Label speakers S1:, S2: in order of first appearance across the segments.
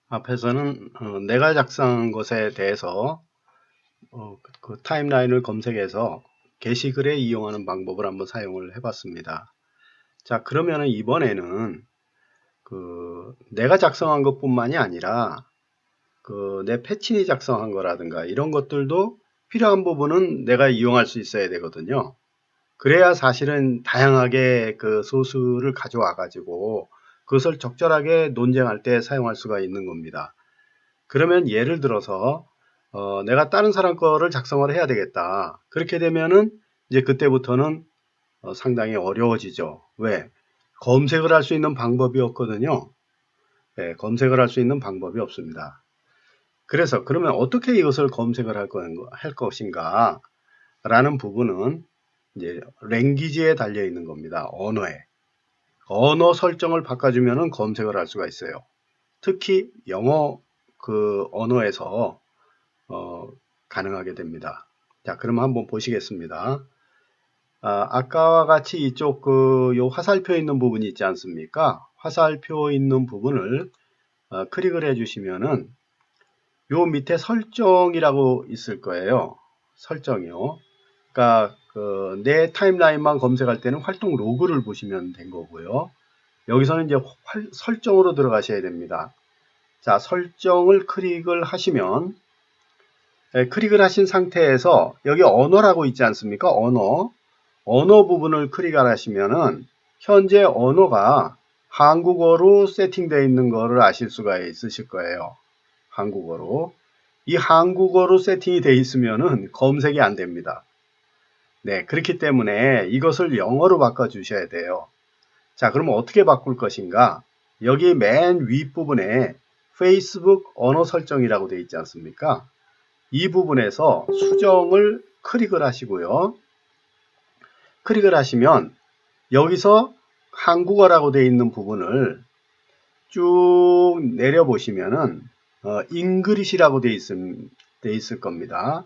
S1: 앞에서는 내가 작성한 것에 대해서 그 타임라인을 검색해서 게시글에 이용하는 방법을 한번 사용을 해봤습니다. 자, 그러면은 이번에는 내가 작성한 것뿐만이 아니라 내 패친이 작성한 거라든가 이런 것들도 필요한 부분은 내가 이용할 수 있어야 되거든요. 그래야 사실은 다양하게 그 소스를 가져와 가지고 그것을 적절하게 논쟁할 때 사용할 수가 있는 겁니다. 그러면 예를 들어서 내가 다른 사람 거를 작성을 해야 되겠다. 그렇게 되면은 이제 그때부터는 상당히 어려워지죠. 왜? 검색을 할 수 있는 방법이 없거든요. 네, 검색을 할 수 있는 방법이 없습니다. 그래서 그러면 어떻게 이것을 검색을 할 것인가 라는 부분은 이제 랭귀지에 달려 있는 겁니다. 언어에. 언어 설정을 바꿔주면은 검색을 할 수가 있어요. 특히 영어 그 언어에서 가능하게 됩니다. 자, 그럼 한번 보시겠습니다. 아까와 같이 이쪽 요 화살표 있는 부분이 있지 않습니까? 화살표 있는 부분을 클릭을 해주시면은 요 밑에 설정이라고 있을 거예요. 설정이요. 그러니까 내 타임라인만 검색할 때는 활동 로그를 보시면 된 거고요. 여기서는 이제 설정으로 들어가셔야 됩니다. 자, 설정을 클릭을 하시면 클릭을 하신 상태에서 여기 언어라고 있지 않습니까? 언어 부분을 클릭을 하시면은 현재 언어가 한국어로 세팅되어 있는 거를 아실 수가 있으실 거예요. 한국어로. 이 한국어로 세팅이 되어 있으면은 검색이 안 됩니다. 네, 그렇기 때문에 이것을 영어로 바꿔 주셔야 돼요. 자, 그러면 어떻게 바꿀 것인가? 여기 맨 윗부분에 페이스북 언어 설정이라고 되어 있지 않습니까? 이 부분에서 수정을 클릭을 하시고요. 클릭을 하시면 여기서 한국어라고 되어 있는 부분을 쭉 내려보시면은 잉글리시라고 되어 있을 겁니다.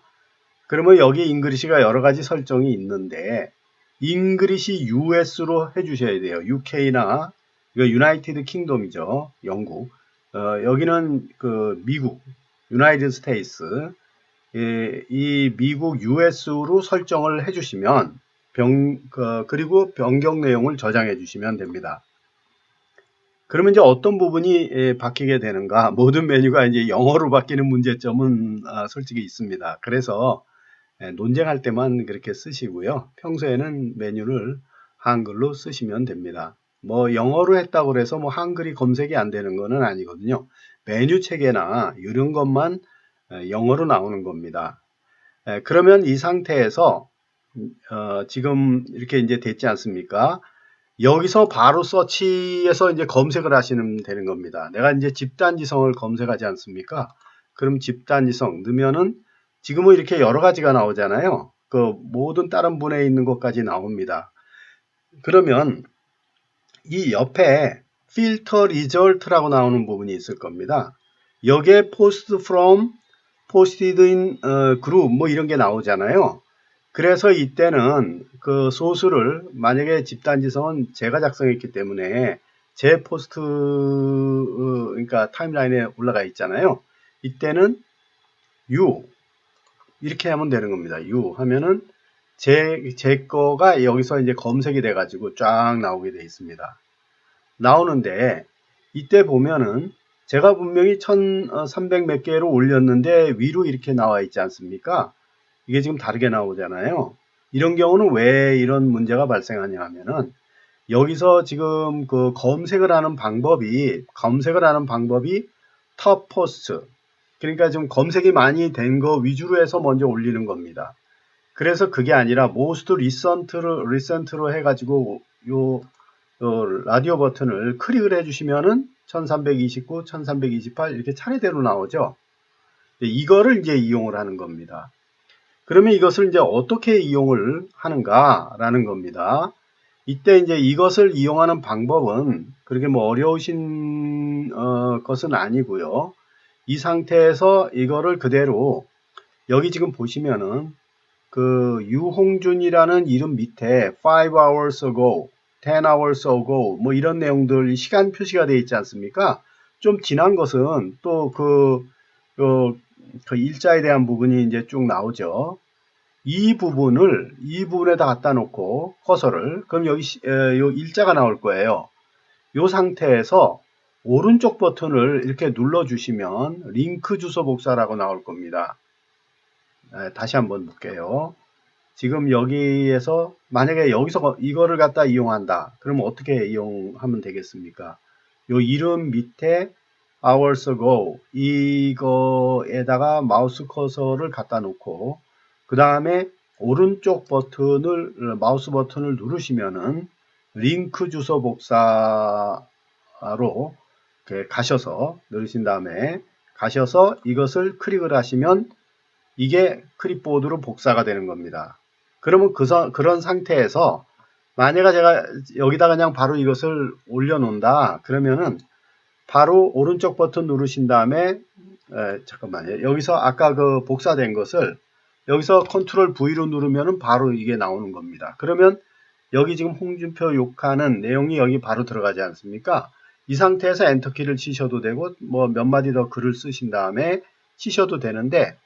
S1: 그러면 여기 잉글리시가 여러 가지 설정이 있는데 잉글리시 US로 해주셔야 돼요. UK나 이거 유나이티드 킹덤이죠. 영국. 여기는 그 미국, 유나이티드 스테이츠. 이 미국 US로 설정을 해주시면 그리고 변경 내용을 저장해 주시면 됩니다. 그러면 이제 어떤 부분이 바뀌게 되는가? 모든 메뉴가 이제 영어로 바뀌는 문제점은 솔직히 있습니다. 그래서 논쟁할 때만 그렇게 쓰시고요. 평소에는 메뉴를 한글로 쓰시면 됩니다. 뭐 영어로 했다고 해서 뭐 한글이 검색이 안 되는 거는 아니거든요. 메뉴 체계나 이런 것만 영어로 나오는 겁니다. 그러면 이 상태에서 지금 이렇게 이제 됐지 않습니까? 여기서 바로 서치에서 이제 검색을 하시면 되는 겁니다. 내가 이제 집단지성을 검색하지 않습니까? 그럼 집단지성 넣으면은 지금은 이렇게 여러 가지가 나오잖아요. 그 모든 다른 분야에 있는 것까지 나옵니다. 그러면 이 옆에 필터 리절트라고 나오는 부분이 있을 겁니다. 여기에 post from, posted in group 뭐 이런 게 나오잖아요. 그래서 이때는 그 소스를 만약에 집단지성은 제가 작성했기 때문에 제 포스트 그러니까 타임라인에 올라가 있잖아요. 이때는 U 이렇게 하면 되는 겁니다. U 하면은 제 거가 여기서 이제 검색이 돼 가지고 쫙 나오게 돼 있습니다. 나오는데 이때 보면은 제가 분명히 1300 몇 개로 올렸는데 위로 이렇게 나와 있지 않습니까? 이게 지금 다르게 나오잖아요. 이런 경우는 왜 이런 문제가 발생하냐 하면은 여기서 지금 그 검색을 하는 방법이 톱 포스트 그러니까 좀 검색이 많이 된 거 위주로 해서 먼저 올리는 겁니다. 그래서 그게 아니라 most recent로 해가지고 요 라디오 버튼을 클릭을 해주시면은 1329, 1328 이렇게 차례대로 나오죠. 이거를 이제 이용을 하는 겁니다. 그러면 이것을 이제 어떻게 이용을 하는가라는 겁니다. 이때 이제 이것을 이용하는 방법은 그렇게 뭐 어려우신 것은 아니고요. 이 상태에서 이거를 그대로 여기 지금 보시면은 그 유홍준이라는 이름 밑에 5 hours ago, 10 hours ago 뭐 이런 내용들 시간 표시가 되어 있지 않습니까? 좀 지난 것은 또 그 일자에 대한 부분이 이제 쭉 나오죠. 이 부분에다 갖다 놓고 커서를, 그럼 여기 요 일자가 나올 거예요. 이 상태에서 오른쪽 버튼을 이렇게 눌러 주시면 링크 주소 복사라고 나올 겁니다. 다시 한번 볼게요. 지금 여기에서 만약에 여기서 이거를 갖다 이용한다. 그러면 어떻게 이용하면 되겠습니까? 요 이름 밑에 hours ago 이거에다가 마우스 커서를 갖다 놓고 그 다음에 오른쪽 마우스 버튼을 누르시면은 링크 주소 복사로 이렇게 가셔서 누르신 다음에 가셔서 이것을 클릭을 하시면 이게 클립보드로 복사가 되는 겁니다. 그러면 그런 상태에서 만약에 제가 여기다 그냥 바로 이것을 올려놓는다 그러면은 바로 오른쪽 버튼 누르신 다음에 잠깐만요. 여기서 아까 그 복사된 것을 여기서 컨트롤 V로 누르면은 바로 이게 나오는 겁니다. 그러면 여기 지금 홍준표 욕하는 내용이 여기 바로 들어가지 않습니까? 이 상태에서 엔터키를 치셔도 되고 뭐 몇 마디 더 글을 쓰신 다음에 치셔도 되는데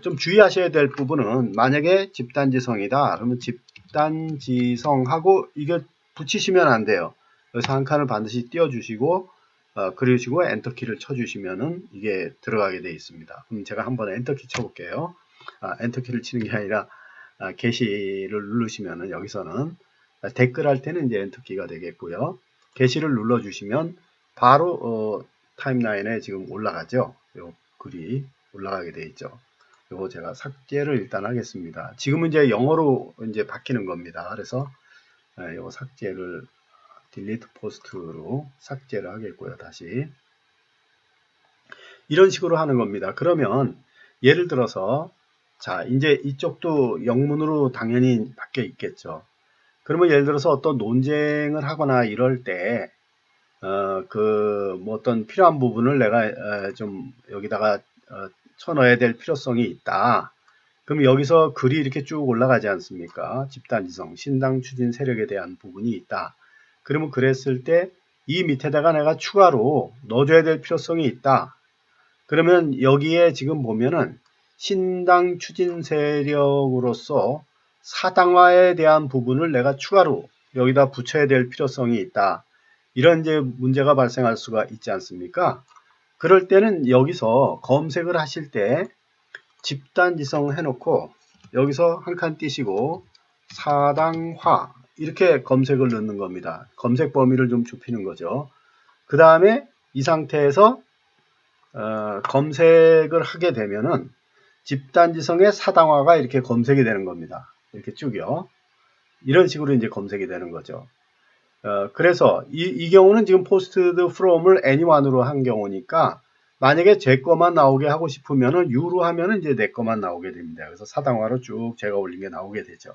S1: 좀 주의하셔야 될 부분은 만약에 집단지성이다 그러면 집단지성하고 이게 붙이시면 안 돼요. 여기서 한 칸을 반드시 띄워주시고 그리시고 엔터키를 쳐주시면은 이게 들어가게 되어 있습니다. 그럼 제가 한번 엔터키 쳐볼게요. 엔터키를 치는 게 아니라 게시를 누르시면은 여기서는 댓글 할 때는 이제 엔터키가 되겠고요. 게시를 눌러주시면 바로 타임라인에 지금 올라가죠. 요 글이 올라가게 되어 있죠. 요거 제가 삭제를 일단 하겠습니다. 지금은 이제 영어로 이제 바뀌는 겁니다. 그래서 요거 삭제를 딜리트 포스트로 삭제를 하겠고요. 다시 이런 식으로 하는 겁니다. 그러면 예를 들어서 자 이제 이쪽도 영문으로 당연히 바뀌어 있겠죠. 그러면 예를 들어서 어떤 논쟁을 하거나 이럴 때 뭐 어떤 필요한 부분을 내가 좀 여기다가 쳐넣어야 될 필요성이 있다. 그럼 여기서 글이 이렇게 쭉 올라가지 않습니까? 집단지성, 신당 추진 세력에 대한 부분이 있다. 그러면 그랬을 때 이 밑에다가 내가 추가로 넣어줘야 될 필요성이 있다. 그러면 여기에 지금 보면은 신당 추진 세력으로서 사당화에 대한 부분을 내가 추가로 여기다 붙여야 될 필요성이 있다. 이런 이제 문제가 발생할 수가 있지 않습니까? 그럴 때는 여기서 검색을 하실 때 집단지성 해놓고 여기서 한 칸 띄시고 사당화 이렇게 검색을 넣는 겁니다. 검색 범위를 좀 좁히는 거죠. 그 다음에 이 상태에서 검색을 하게 되면은 집단지성의 사당화가 이렇게 검색이 되는 겁니다. 이렇게 쭉요. 이런 식으로 이제 검색이 되는 거죠. 그래서 이 경우는 지금 posted from을 anyone으로 한 경우니까 만약에 제 거만 나오게 하고 싶으면은 U로 하면은 이제 내 거만 나오게 됩니다. 그래서 사당화로 쭉 제가 올린 게 나오게 되죠.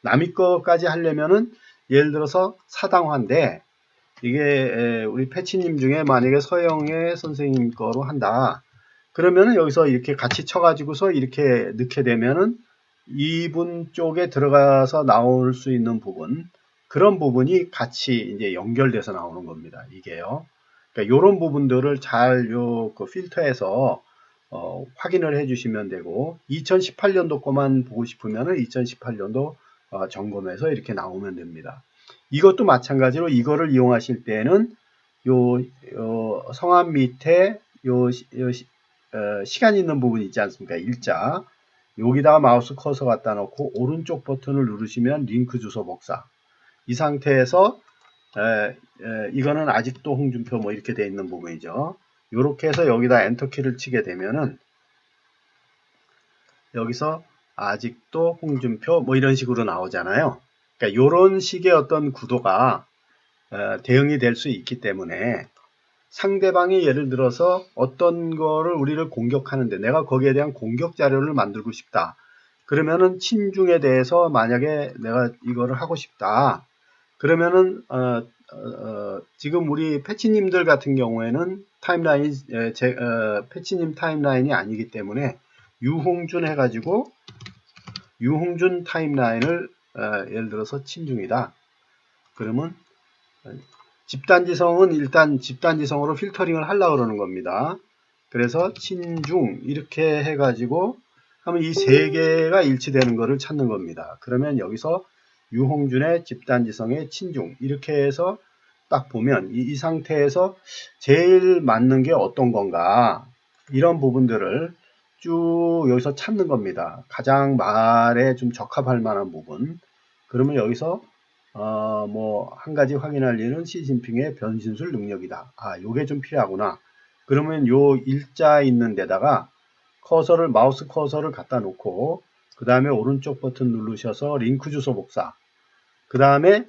S1: 남의 거까지 하려면은 예를 들어서 사당화인데 이게 우리 패치님 중에 만약에 서영애 선생님 거로 한다. 그러면은 여기서 이렇게 같이 쳐가지고서 이렇게 넣게 되면은 이분 쪽에 들어가서 나올 수 있는 부분, 그런 부분이 같이 이제 연결돼서 나오는 겁니다. 이게요. 그러니까 이런 부분들을 잘 그 필터에서 확인을 해주시면 되고 2018년도 거만 보고 싶으면은 2018년도 점검해서 이렇게 나오면 됩니다. 이것도 마찬가지로 이거를 이용하실 때는 성함 밑에 시간 있는 부분 있지 않습니까? 일자. 여기다가 마우스 커서 갖다 놓고 오른쪽 버튼을 누르시면 링크 주소 복사. 이 상태에서 이거는 아직도 홍준표 뭐 이렇게 돼 있는 부분이죠. 이렇게 해서 여기다 엔터키를 치게 되면은 여기서 아직도 홍준표 뭐 이런 식으로 나오잖아요. 그러니까 이런 식의 어떤 구도가 대응이 될 수 있기 때문에 상대방이 예를 들어서 어떤 거를 우리를 공격하는데 내가 거기에 대한 공격 자료를 만들고 싶다. 그러면은 친중에 대해서 만약에 내가 이거를 하고 싶다. 그러면은 지금 우리 패치님들 같은 경우에는 타임라인이 패치님 타임라인이 아니기 때문에 유홍준 해가지고 유홍준 타임라인을 예를 들어서 친중이다. 그러면 집단지성은 일단 집단지성으로 필터링을 하려고 그러는 겁니다. 그래서 친중 이렇게 해가지고 하면 이 세 개가 일치되는 거를 찾는 겁니다. 그러면 여기서 유홍준의 집단지성의 친중 이렇게 해서 딱 보면 이 상태에서 제일 맞는 게 어떤 건가 이런 부분들을 쭉 여기서 찾는 겁니다. 가장 말에 좀 적합할 만한 부분. 그러면 여기서 뭐 한 가지 확인할 일은 시진핑의 변신술 능력이다. 아, 요게 좀 필요하구나. 그러면 요 일자 있는 데다가 마우스 커서를 갖다 놓고 그 다음에 오른쪽 버튼 누르셔서 링크 주소 복사. 그 다음에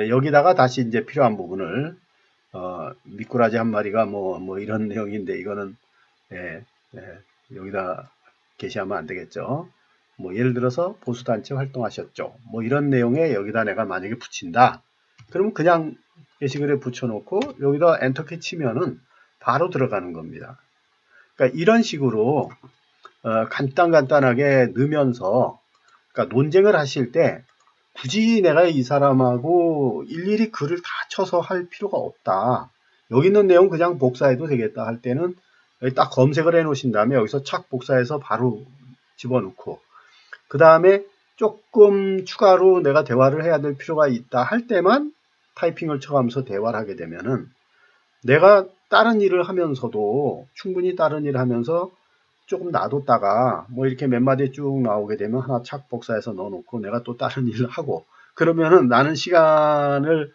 S1: 여기다가 다시 이제 필요한 부분을 미꾸라지 한 마리가 뭐 이런 내용인데 이거는 예, 여기다 게시하면 안 되겠죠. 뭐 예를 들어서 보수단체 활동하셨죠. 뭐 이런 내용에 여기다 내가 만약에 붙인다. 그러면 그냥 게시글에 붙여놓고 여기다 엔터키 치면은 바로 들어가는 겁니다. 그러니까 이런 식으로 간단하게 넣으면서 그러니까 논쟁을 하실 때 굳이 내가 이 사람하고 일일이 글을 다 쳐서 할 필요가 없다. 여기 있는 내용 그냥 복사해도 되겠다 할 때는 여기 딱 검색을 해 놓으신 다음에 여기서 착 복사해서 바로 집어넣고 그 다음에 조금 추가로 내가 대화를 해야 될 필요가 있다 할 때만 타이핑을 쳐가면서 대화를 하게 되면은 내가 다른 일을 하면서도 충분히 다른 일을 하면서 조금 놔뒀다가 뭐 이렇게 몇 마디 쭉 나오게 되면 하나 착 복사해서 넣어놓고 내가 또 다른 일을 하고 그러면은 나는 시간을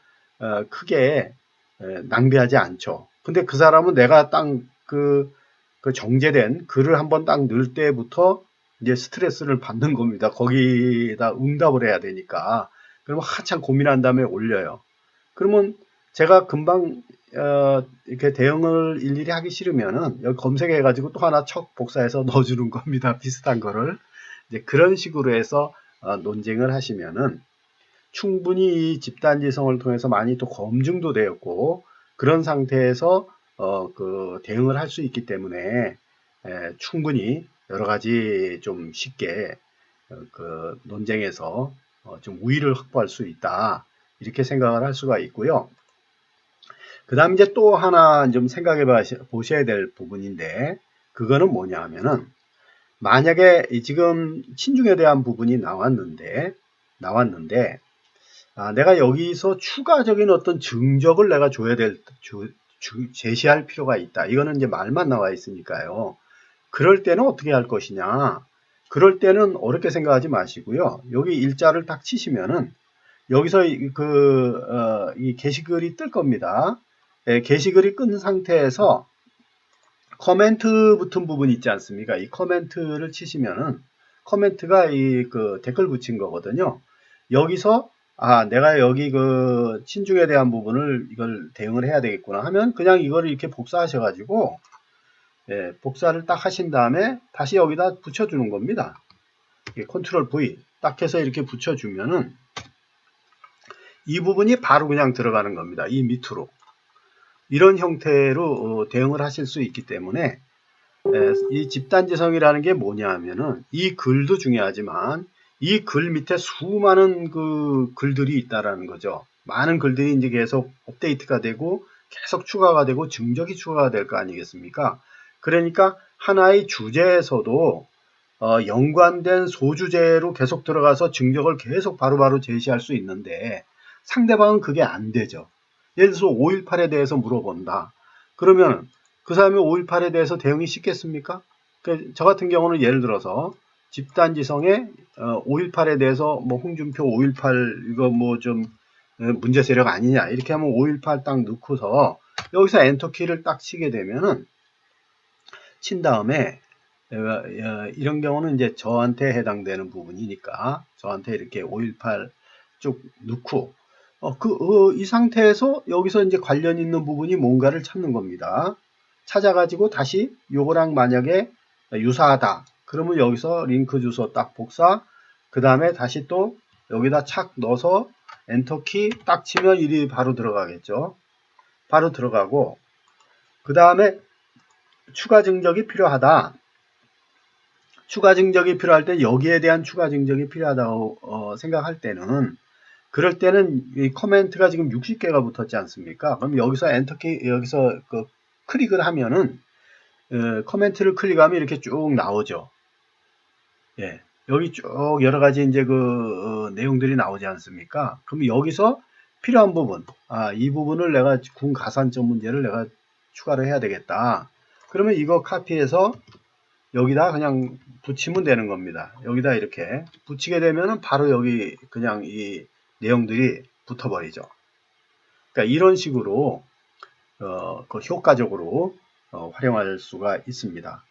S1: 크게 낭비하지 않죠. 근데 그 사람은 내가 딱 그 정제된 글을 한번 딱 넣을 때부터 이제 스트레스를 받는 겁니다. 거기다 응답을 해야 되니까. 그러면 한참 고민한 다음에 올려요. 그러면 제가 금방 이렇게 대응을 일일이 하기 싫으면은 여기 검색해 가지고 또 하나 척 복사해서 넣어주는 겁니다. 비슷한 거를 이제 그런 식으로 해서 논쟁을 하시면은 충분히 이 집단지성을 통해서 많이 또 검증도 되었고 그런 상태에서 그 대응을 할 수 있기 때문에 충분히 여러 가지 좀 쉽게 그 논쟁에서 좀 우위를 확보할 수 있다 이렇게 생각을 할 수가 있고요. 그 다음 이제 또 하나 좀 생각해 보셔야 될 부분인데 그거는 뭐냐 하면은 만약에 지금 친중에 대한 부분이 나왔는데 내가 여기서 추가적인 어떤 증적을 내가 줘야 제시할 필요가 있다. 이거는 이제 말만 나와 있으니까요. 그럴 때는 어떻게 할 것이냐. 그럴 때는 어렵게 생각하지 마시고요. 여기 일자를 딱 치시면은 여기서 이 게시글이 뜰 겁니다. 게시글이 끈 상태에서 코멘트 붙은 부분 있지 않습니까? 이 코멘트를 치시면은 코멘트가 그 댓글 붙인 거거든요. 여기서 내가 여기 그 친중에 대한 부분을 이걸 대응을 해야 되겠구나 하면 그냥 이거를 이렇게 복사하셔가지고 복사를 딱 하신 다음에 다시 여기다 붙여주는 겁니다. 컨트롤 V 딱 해서 이렇게 붙여주면은 이 부분이 바로 그냥 들어가는 겁니다. 이 밑으로. 이런 형태로 대응을 하실 수 있기 때문에 이 집단지성이라는 게 뭐냐 하면은 이 글도 중요하지만 이 글 밑에 수많은 그 글들이 있다라는 거죠. 많은 글들이 이제 계속 업데이트가 되고 계속 추가가 되고 증적이 추가가 될 거 아니겠습니까? 그러니까 하나의 주제에서도 연관된 소주제로 계속 들어가서 증적을 계속 바로바로 제시할 수 있는데 상대방은 그게 안 되죠. 예를 들어서 5.18에 대해서 물어본다. 그러면 그 사람이 5.18에 대해서 대응이 쉽겠습니까? 저 같은 경우는 예를 들어서 집단지성에 5.18에 대해서 뭐 홍준표 5.18 이거 뭐 좀 문제 세력 아니냐 이렇게 하면 5.18 딱 넣고서 여기서 엔터키를 딱 치게 되면은 친 다음에 이런 경우는 이제 저한테 해당되는 부분이니까 저한테 이렇게 5.18 쭉 넣고 이 상태에서 여기서 이제 관련 있는 부분이 뭔가를 찾는 겁니다. 찾아가지고 다시 요거랑 만약에 유사하다. 그러면 여기서 링크 주소 딱 복사. 그 다음에 다시 또 여기다 착 넣어서 엔터키 딱 치면 일이 바로 들어가겠죠. 바로 들어가고 그 다음에 추가 증적이 필요하다. 추가 증적이 필요할 때 여기에 대한 추가 증적이 필요하다고 생각할 때는 그럴 때는 이 코멘트가 지금 60개가 붙었지 않습니까? 그럼 여기서 엔터키, 여기서 그 클릭을 하면은, 코멘트를 클릭하면 이렇게 쭉 나오죠. 예. 여기 쭉 여러 가지 이제 내용들이 나오지 않습니까? 그럼 여기서 필요한 부분, 이 부분을 내가 군 가산점 문제를 내가 추가를 해야 되겠다. 그러면 이거 카피해서 여기다 그냥 붙이면 되는 겁니다. 여기다 이렇게 붙이게 되면은 바로 여기 그냥 이 내용들이 붙어버리죠. 그러니까 이런 식으로 효과적으로 활용할 수가 있습니다.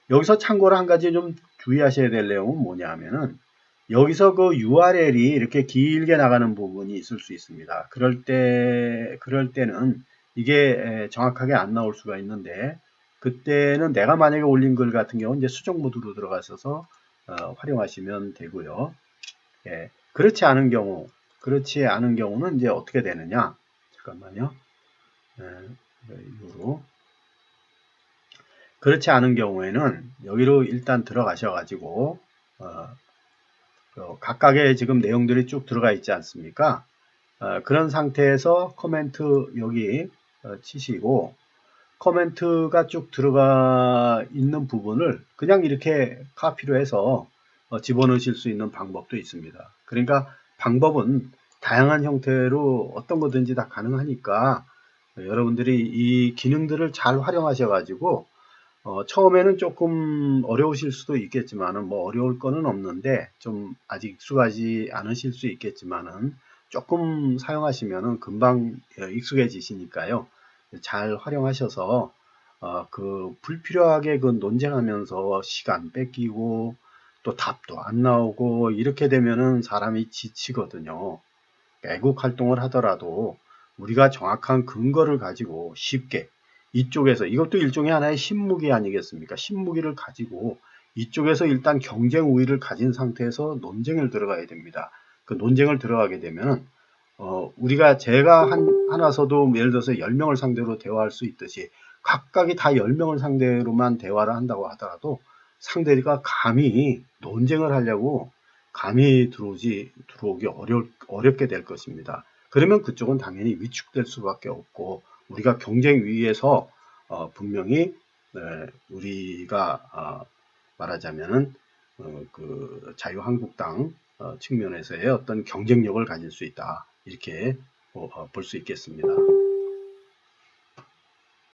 S1: 여기서 참고로 한 가지 좀 주의하셔야 될 내용은 뭐냐 하면은 여기서 그 URL이 이렇게 길게 나가는 부분이 있을 수 있습니다. 그럴 때는 이게 정확하게 안 나올 수가 있는데 그때는 내가 만약에 올린 글 같은 경우는 이제 수정 모드로 들어가 있어서 활용하시면 되고요. 예, 그렇지 않은 경우는 이제 어떻게 되느냐? 잠깐만요. 이로 그렇지 않은 경우에는 여기로 일단 들어가셔가지고 각각의 지금 내용들이 쭉 들어가 있지 않습니까? 그런 상태에서 코멘트 여기 치시고 코멘트가 쭉 들어가 있는 부분을 그냥 이렇게 카피로 해서 집어넣으실 수 있는 방법도 있습니다. 그러니까 방법은 다양한 형태로 어떤 거든지 다 가능하니까 여러분들이 이 기능들을 잘 활용하셔 가지고 처음에는 조금 어려우실 수도 있겠지만은 뭐 어려울 거는 없는데 좀 아직 익숙하지 않으실 수 있겠지만은 조금 사용하시면은 금방 익숙해지시니까요. 잘 활용하셔서 그 불필요하게 그 논쟁하면서 시간 뺏기고 또 답도 안 나오고 이렇게 되면은 사람이 지치거든요. 애국 활동을 하더라도 우리가 정확한 근거를 가지고 쉽게 이쪽에서 이것도 일종의 하나의 신무기 아니겠습니까? 신무기를 가지고 이쪽에서 일단 경쟁 우위를 가진 상태에서 논쟁을 들어가야 됩니다. 그 논쟁을 들어가게 되면 우리가 제가 하나서도 예를 들어서 10명을 상대로 대화할 수 있듯이 각각이 다 10명을 상대로만 대화를 한다고 하더라도 상대가 감히 논쟁을 하려고 감히 들어오기 어렵게 될 것입니다. 그러면 그쪽은 당연히 위축될 수밖에 없고 우리가 경쟁 위에서 분명히 우리가 말하자면은 그 자유한국당 측면에서의 어떤 경쟁력을 가질 수 있다. 이렇게 볼 수 있겠습니다.